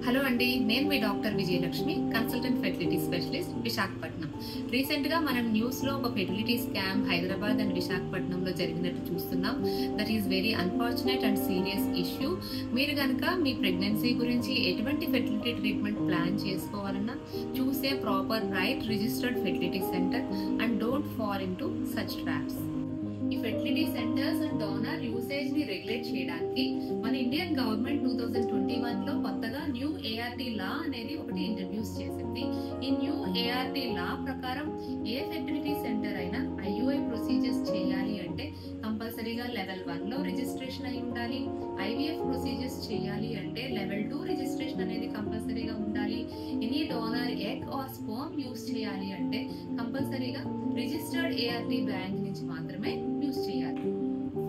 Hello అండి, నేను మీ doctor Vijayalakshmi, consultant fertility specialist, Visakhapatnam. రీసెంట్గా మనం న్యూస్లో ఒక ఫెర్టిలిటీ స్కామ్ హైదరాబాద్ అండ్ విశాఖపట్నంలో జరిగినట్టు చూస్తున్నాం. That is very unfortunate and serious issue. మీరు కనుక మీ ప్రెగ్నెన్సీ గురించి ఎటువంటి ఫెర్టిలిటీ ట్రీట్మెంట్ ప్లాన్ చేసుకోవాలన్నా చూసే proper right registered fertility centre and don't fall into such traps. ఈ fertility centres and donor usage ని రెగ్యులేట్ చేయడానికి మన ఇండియన్ గవర్నమెంట్ 2021లో కొత్తగా న్యూ ఏఆర్టీ లా అనేది ఒకటి ఇంట్రడ్యూస్ చేసింది. ఈ న్యూ ఏఆర్టీ లా ప్రకారం ఏ ఫెర్టిలిటీ సెంటర్ అయినా ఐయుఐ ప్రొసీజర్స్ చేయాలి అంటే కంపల్సరీగా లెవెల్ 1లో రిజిస్ట్రేషన్ అయి ఉండాలి. ఐవీఎఫ్ ప్రొసీజర్స్ చేయాలి అంటే లెవెల్ 2 రిజిస్ట్రేషన్ అనేది కంపల్సరీగా ఉండాలి. Any donor egg or sperm use చేయాలి అంటే కంపల్సరీగా రిజిస్టర్డ్ ఏఆర్టీ బ్యాంక్ నుంచి మాత్రమే యూస్ చేయాలి.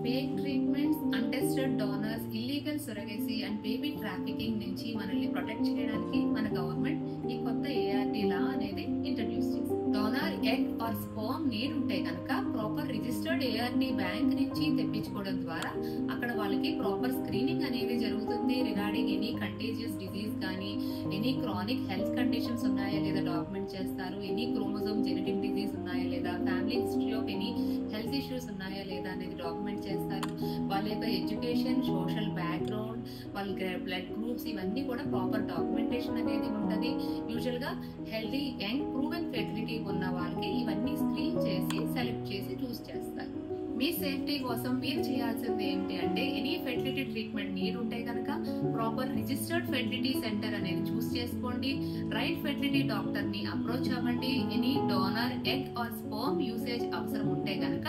Fake treatments, untested donors, illegal surrogacy and baby trafficking నుంచి మనల్ని ప్రొటెక్ట్ చేయడానికి మన గవర్నమెంట్ ఈ కొత్త ఏఆర్టీ లా అనేది ఇంట్రడ్యూస్ చేసింది. Donor egg or sperm need ఉంటే కనుక ప్రాపర్ రిజిస్టర్డ్ ఏఆర్టీ బ్యాంక్ నుంచి తెప్పించుకోవడం ద్వారా అక్కడ వాళ్ళకి ప్రాపర్ స్క్రీనింగ్ అనేది జరుగుతుంది. రిగార్డింగ్ ఎనీ కంటేజియస్ డిజీజ్ కానీ ఎనీ క్రానిక్ హెల్త్ కండిషన్స్ ఉన్నాయా లేదా డాక్యుమెంట్ చేస్తారు. ఎనీ క్రోమోజోమ్ జెనెటిక్ డిజీజ్ ఉన్నాయా లేదా, family history of any health issues ఉన్నాయా లేదా అనేది డాక్యుమెంట్ చేస్తారు. వాళ్ళ యొక్క ఎడ్యుకేషన్, సోషల్ బ్యాక్గ్రౌండ్, వాళ్ళ బ్లడ్ గ్రూప్స్ ఇవన్నీ కూడా ప్రాపర్ డాక్యుమెంటేషన్ అనేది ఉంటుంది. యూజువల్ గా హెల్తీ యంగ్ ప్రూవెన్ ఫెర్టిలిటీ ఉన్న వాళ్ళకి ఇవన్నీ స్క్రీన్ చేసి సెలెక్ట్ చేసి చూస్ చేస్తారు. మీ సేఫ్టీ కోసం మీరు చేయాల్సింది ఏంటి అంటే ఎనీ ఫెర్టిలిటీ ట్రీట్మెంట్ నీడ్ ఉంటే కనుక ప్రాపర్ రిజిస్టర్డ్ ఫెర్టిలిటీ సెంటర్ అనేది చూస్ చేసుకోండి. రైట్ ఫెర్టిలిటీ డాక్టర్ ని అప్రోచ్ అవ్వండి. Any donor egg or sperm usage అవసరం ఉంటే కనుక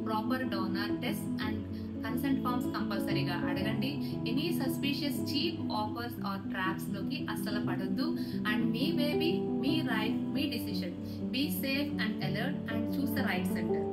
proper donor test and consent forms కంపల్సరీగా అడగండి. Any suspicious cheap offers or traps లోకి అస్సలు పడొద్దు. అండ్ మీ బేబీ, మీ రైట్, మీ decision. Be safe and alert and choose the right centre.